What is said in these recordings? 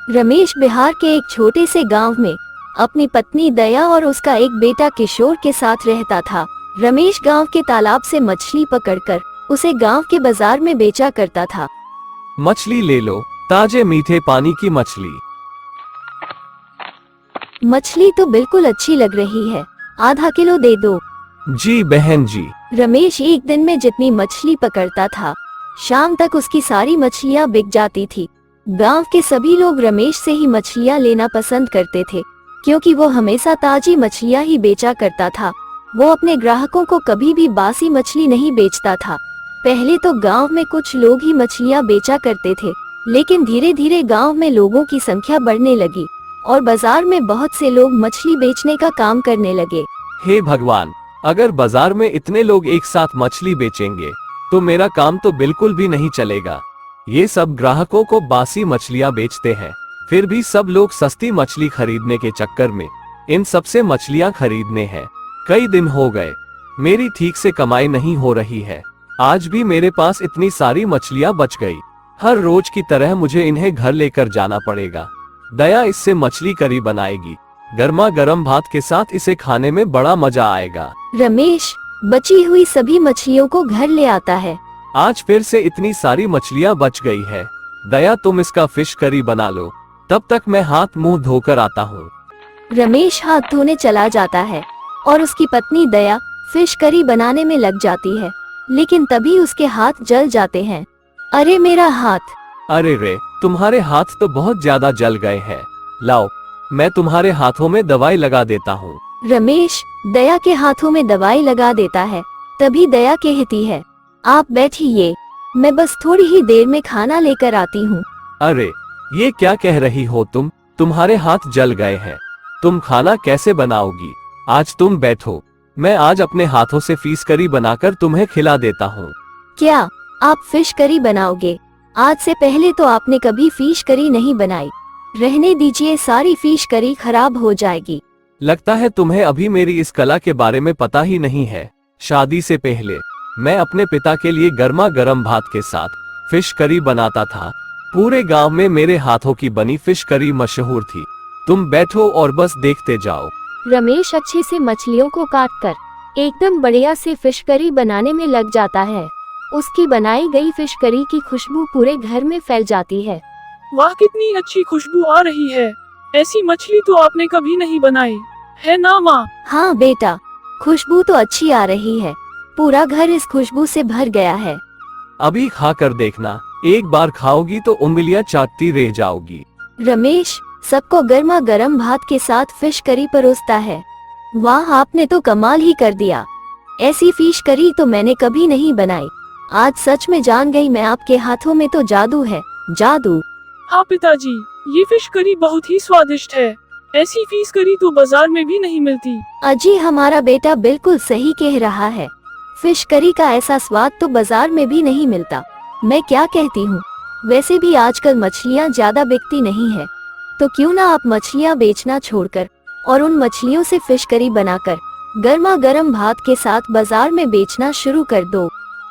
रमेश बिहार के एक छोटे से गांव में अपनी पत्नी दया और उसका एक बेटा किशोर के साथ रहता था। रमेश गांव के तालाब से मछली पकड़कर उसे गांव के बाजार में बेचा करता था। मछली ले लो, ताजे मीठे पानी की मछली। मछली तो बिल्कुल अच्छी लग रही है, आधा किलो दे दो। जी बहन जी। रमेश एक दिन में जितनी मछली पकड़ता था, शाम तक उसकी सारी मछलियां बिक जाती थी। गांव के सभी लोग रमेश से ही मछलियां लेना पसंद करते थे, क्योंकि वो हमेशा ताजी मछलियां ही बेचा करता था। वो अपने ग्राहकों को कभी भी बासी मछली नहीं बेचता था। पहले तो गांव में कुछ लोग ही मछलियां बेचा करते थे, लेकिन धीरे धीरे गांव में लोगों की संख्या बढ़ने लगी और बाजार में बहुत से लोग मछली बेचने का काम करने लगे। हे भगवान, अगर बाजार में इतने लोग एक साथ मछली बेचेंगे तो मेरा काम तो बिल्कुल भी नहीं चलेगा। ये सब ग्राहकों को बासी मछलियां बेचते हैं, फिर भी सब लोग सस्ती मछली खरीदने के चक्कर में इन सबसे मछलियां खरीदने हैं। कई दिन हो गए, मेरी ठीक से कमाई नहीं हो रही है। आज भी मेरे पास इतनी सारी मछलियां बच गई। हर रोज की तरह मुझे इन्हें घर लेकर जाना पड़ेगा। दया इससे मछली करी बनाएगी, गर्मा गर्म भात के साथ इसे खाने में बड़ा मजा आएगा। रमेश बची हुई सभी मछलियों को घर ले आता है। आज फिर से इतनी सारी मछलियां बच गई है। दया तुम इसका फिश करी बना लो, तब तक मैं हाथ मुंह धोकर आता हूँ। रमेश हाथ धोने चला जाता है और उसकी पत्नी दया फिश करी बनाने में लग जाती है, लेकिन तभी उसके हाथ जल जाते हैं। अरे मेरा हाथ! अरे रे, तुम्हारे हाथ तो बहुत ज्यादा जल गए हैं। लाओ, मैं तुम्हारे हाथों में दवाई लगा देता हूँ। रमेश दया के हाथों में दवाई लगा देता है। तभी दया कहती है, आप बैठिए, मैं बस थोड़ी ही देर में खाना लेकर आती हूँ। अरे ये क्या कह रही हो तुम? तुम्हारे हाथ जल गए हैं, तुम खाना कैसे बनाओगी? आज तुम बैठो, मैं आज अपने हाथों से फिश करी बनाकर तुम्हें खिला देता हूँ। क्या आप फिश करी बनाओगे? आज से पहले तो आपने कभी फिश करी नहीं बनाई। रहने दीजिए, सारी फिश करी खराब हो जाएगी। लगता है तुम्हें अभी मेरी इस कला के बारे में पता ही नहीं है। शादी से पहले मैं अपने पिता के लिए गर्मा गर्म भात के साथ फिश करी बनाता था। पूरे गांव में मेरे हाथों की बनी फिश करी मशहूर थी। तुम बैठो और बस देखते जाओ। रमेश अच्छे से मछलियों को काटकर एकदम बढ़िया से फिश करी बनाने में लग जाता है। उसकी बनाई गई फिश करी की खुशबू पूरे घर में फैल जाती है। वाह, कितनी अच्छी खुशबू आ रही है। ऐसी मछली तो आपने कभी नहीं बनाई, है ना माँ? हाँ बेटा, खुशबू तो अच्छी आ रही है। पूरा घर इस खुशबू से भर गया है। अभी खा कर देखना, एक बार खाओगी तो उंगलियां चाटती रह जाओगी। रमेश सबको गर्मा गर्म भात के साथ फिश करी परोसता है। वाह, आपने तो कमाल ही कर दिया। ऐसी फिश करी तो मैंने कभी नहीं बनाई। आज सच में जान गई मैं, आपके हाथों में तो जादू है, जादू। हाँ पिताजी, ये फिश करी बहुत ही स्वादिष्ट है। ऐसी फिश करी तो बाजार में भी नहीं मिलती। अजी, हमारा बेटा बिल्कुल सही कह रहा है। फिश करी का ऐसा स्वाद तो बाजार में भी नहीं मिलता। मैं क्या कहती हूँ, वैसे भी आजकल मछलियाँ ज्यादा बिकती नहीं है, तो क्यों ना आप मछलियाँ बेचना छोड़कर और उन मछलियों से फिश करी बनाकर गर्मा गर्म भात के साथ बाजार में बेचना शुरू कर दो।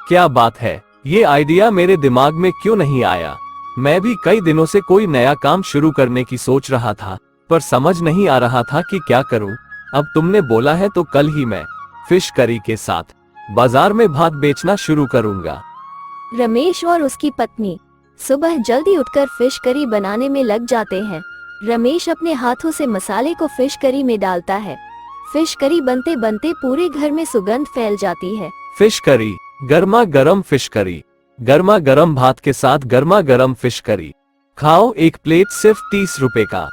क्या बात है, ये आइडिया मेरे दिमाग में क्यों नहीं आया? मैं भी कई दिनों से कोई नया काम शुरू करने की सोच रहा था, पर समझ नहीं आ रहा था कि क्या करूं। अब तुमने बोला है तो कल ही मैं फिश करी के साथ बाजार में भात बेचना शुरू करूंगा। रमेश और उसकी पत्नी सुबह जल्दी उठकर फिश करी बनाने में लग जाते हैं। रमेश अपने हाथों से मसाले को फिश करी में डालता है। फिश करी बनते बनते पूरे घर में सुगंध फैल जाती है। फिश करी, गर्मा गर्म फिश करी, गर्मा गर्म भात के साथ गर्मा गर्म फिश करी। खाओ, एक प्लेट सिर्फ 30 रुपए का।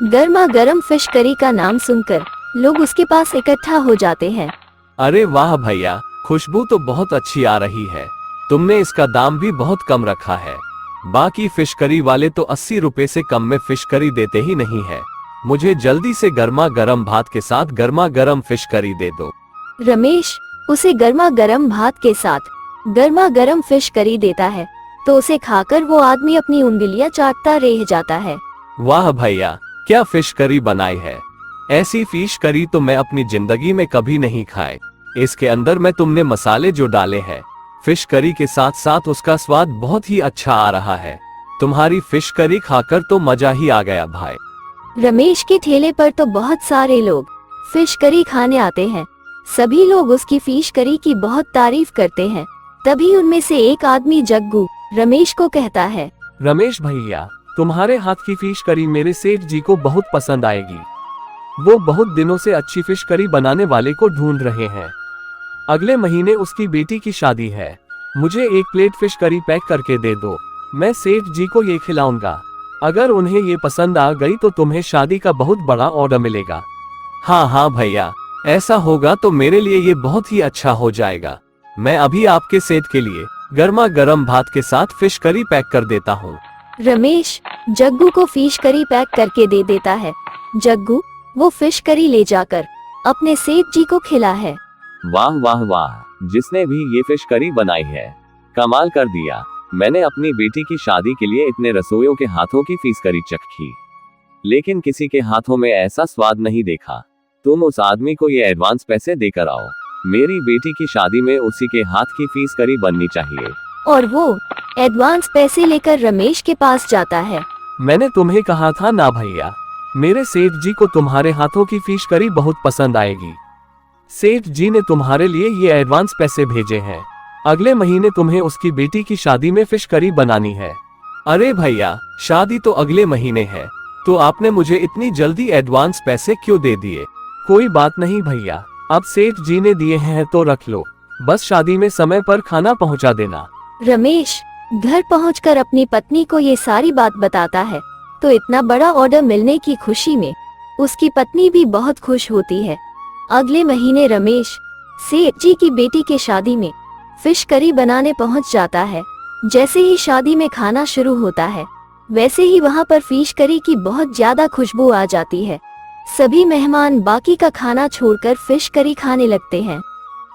गर्मा गर्म फिश करी का नाम सुनकर लोग उसके पास इकट्ठा हो जाते हैं। अरे वाह भैया, खुशबू तो बहुत अच्छी आ रही है। तुमने इसका दाम भी बहुत कम रखा है। बाकी फिश करी वाले तो 80 रुपए से कम में फिश करी देते ही नहीं है। मुझे जल्दी से गर्मा गर्म भात के साथ गर्मा गर्म फिश करी दे दो। रमेश उसे गर्मा गर्म भात के साथ गर्मा गर्म फिश करी देता है, तो उसे खाकर वो आदमी अपनी उंगलियां चाटता रह जाता है। वाह भैया, क्या फिश करी बनाई है। ऐसी फिश करी तो मैं अपनी जिंदगी में कभी नहीं खाए। इसके अंदर में तुमने मसाले जो डाले हैं, फिश करी के साथ साथ उसका स्वाद बहुत ही अच्छा आ रहा है। तुम्हारी फिश करी खाकर तो मजा ही आ गया भाई। रमेश के ठेले पर तो बहुत सारे लोग फिश करी खाने आते हैं। सभी लोग उसकी फिश करी की बहुत तारीफ करते हैं। तभी उनमें से एक आदमी जग्गू रमेश को कहता है, रमेश भैया, तुम्हारे हाथ की फिश करी मेरे सेठ जी को बहुत पसंद आएगी। वो बहुत दिनों से अच्छी फिश करी बनाने वाले को ढूंढ रहे हैं। अगले महीने उसकी बेटी की शादी है। मुझे एक प्लेट फिश करी पैक करके दे दो। मैं सेठ जी को ये खिलाऊंगा। अगर उन्हें ये पसंद आ गई तो तुम्हें शादी का बहुत बड़ा ऑर्डर मिलेगा। हाँ हाँ भैया, ऐसा होगा तो मेरे लिए ये बहुत ही अच्छा हो जाएगा। मैं अभी आपके सेठ के लिए गर्मा गर्म भात के साथ फिश करी पैक कर देता हूँ। रमेश जग्गू को फिश करी पैक करके दे देता है। जग्गू वो फिश करी ले जाकर अपने सेठ जी को खिला है। वाह वाह वाह, जिसने भी ये फिश करी बनाई है कमाल कर दिया। मैंने अपनी बेटी की शादी के लिए इतने रसोइयों के हाथों की फिश करी चखी, लेकिन किसी के हाथों में ऐसा स्वाद नहीं देखा। तुम उस आदमी को ये एडवांस पैसे देकर आओ। मेरी बेटी की शादी में उसी के हाथ की फिश करी बननी चाहिए। और वो एडवांस पैसे लेकर रमेश के पास जाता है। मैंने तुम्हें कहा था ना भैया, मेरे सेठ जी को तुम्हारे हाथों की फिश करी बहुत पसंद आएगी। सेठ जी ने तुम्हारे लिए ये एडवांस पैसे भेजे हैं। अगले महीने तुम्हें उसकी बेटी की शादी में फिश करी बनानी है। अरे भैया, शादी तो अगले महीने है, तो आपने मुझे इतनी जल्दी एडवांस पैसे क्यों दे दिए? कोई बात नहीं भैया, अब सेठ जी ने दिए हैं तो रख लो। बस शादी में समय पर खाना पहुंचा देना। रमेश घर पहुंचकर अपनी पत्नी को ये सारी बात बताता है, तो इतना बड़ा ऑर्डर मिलने की खुशी में उसकी पत्नी भी बहुत खुश होती है। अगले महीने रमेश सेठ जी की बेटी के शादी में फिश करी बनाने पहुंच जाता है। जैसे ही शादी में खाना शुरू होता है, वैसे ही वहां पर फिश करी की बहुत ज्यादा खुशबू आ जाती है। सभी मेहमान बाकी का खाना छोड़कर फिश करी खाने लगते हैं।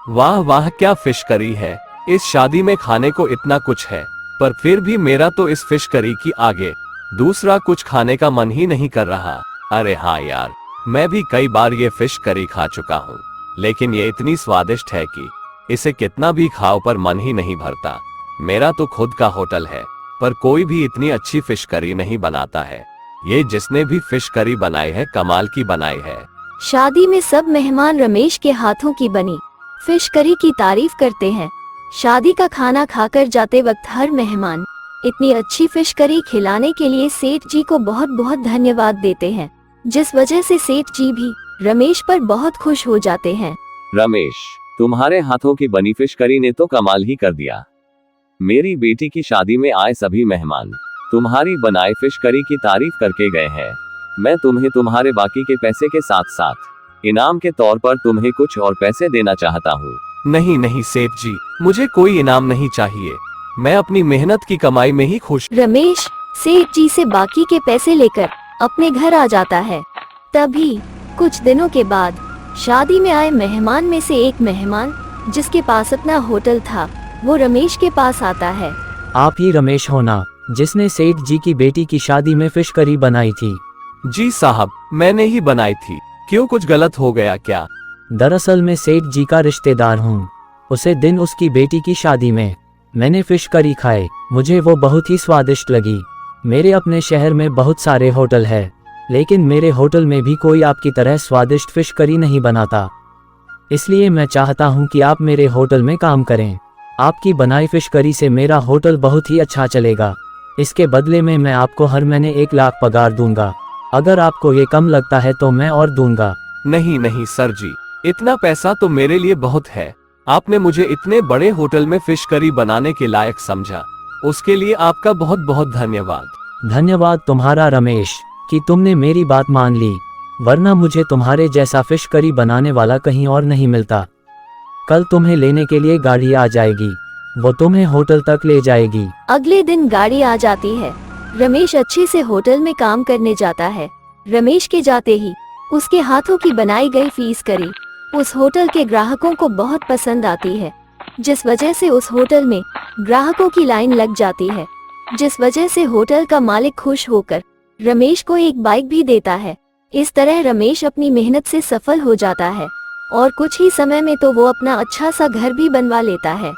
वाह वाह, क्या फिश करी है। इस शादी में खाने को इतना कुछ है, पर फिर भी मेरा तो इस फिश करी की आगे दूसरा कुछ खाने का मन ही नहीं कर रहा। अरे हाँ यार, मैं भी कई बार ये फिश करी खा चुका हूँ, लेकिन ये इतनी स्वादिष्ट है कि इसे कितना भी खाओ पर मन ही नहीं भरता। मेरा तो खुद का होटल है, पर कोई भी इतनी अच्छी फिश करी नहीं बनाता है। ये जिसने भी फिश करी बनाई है कमाल की बनाई है। शादी में सब मेहमान रमेश के हाथों की बनी फिश करी की तारीफ करते हैं। शादी का खाना खाकर जाते वक्त हर मेहमान इतनी अच्छी फिश करी खिलाने के लिए सेठ जी को बहुत बहुत धन्यवाद देते हैं, जिस वजह से सेठ जी भी रमेश पर बहुत खुश हो जाते हैं। रमेश, तुम्हारे हाथों की बनी फिश करी ने तो कमाल ही कर दिया। मेरी बेटी की शादी में आए सभी मेहमान तुम्हारी बनाई फिश करी की तारीफ करके गए हैं। मैं तुम्हें तुम्हारे बाकी के पैसे के साथ साथ इनाम के तौर पर तुम्हें कुछ और पैसे देना चाहता हूँ। नहीं नहीं सेठ जी, मुझे कोई इनाम नहीं चाहिए। मैं अपनी मेहनत की कमाई में ही खुश। रमेश सेठ जी से बाकी के पैसे लेकर अपने घर आ जाता है। तभी कुछ दिनों के बाद शादी में आए मेहमान में से एक मेहमान जिसके पास अपना होटल था, वो रमेश के पास आता है। आप ही रमेश हो ना, जिसने सेठ जी की बेटी की शादी में फिश करी बनाई थी? जी साहब, मैंने ही बनाई थी। क्यों, कुछ गलत हो गया क्या? दरअसल मैं सेठ जी का रिश्तेदार हूँ। उसे दिन उसकी बेटी की शादी में मैंने फिश करी खाए, मुझे वो बहुत ही स्वादिष्ट लगी। मेरे अपने शहर में बहुत सारे होटल है, लेकिन मेरे होटल में भी कोई आपकी तरह स्वादिष्ट फिश करी नहीं बनाता। इसलिए मैं चाहता हूँ कि आप मेरे होटल में काम करें। आपकी बनाई फिश करी से मेरा होटल बहुत ही अच्छा चलेगा। इसके बदले में मैं आपको हर महीने 1 लाख पगार दूंगा। अगर आपको ये कम लगता है तो मैं और दूंगा। नहीं नहीं सर जी, इतना पैसा तो मेरे लिए बहुत है। आपने मुझे इतने बड़े होटल में फिश करी बनाने के लायक समझा, उसके लिए आपका बहुत बहुत धन्यवाद। धन्यवाद तुम्हारा रमेश कि तुमने मेरी बात मान ली, वरना मुझे तुम्हारे जैसा फिश करी बनाने वाला कहीं और नहीं मिलता। कल तुम्हें लेने के लिए गाड़ी आ जाएगी, वो तुम्हें होटल तक ले जाएगी। अगले दिन गाड़ी आ जाती है। रमेश अच्छे से होटल में काम करने जाता है। रमेश के जाते ही उसके हाथों की बनाई गई फिश करी उस होटल के ग्राहकों को बहुत पसंद आती है, जिस वजह से उस होटल में ग्राहकों की लाइन लग जाती है, जिस वजह से होटल का मालिक खुश होकर रमेश को एक बाइक भी देता है। इस तरह रमेश अपनी मेहनत से सफल हो जाता है और कुछ ही समय में तो वो अपना अच्छा सा घर भी बनवा लेता है।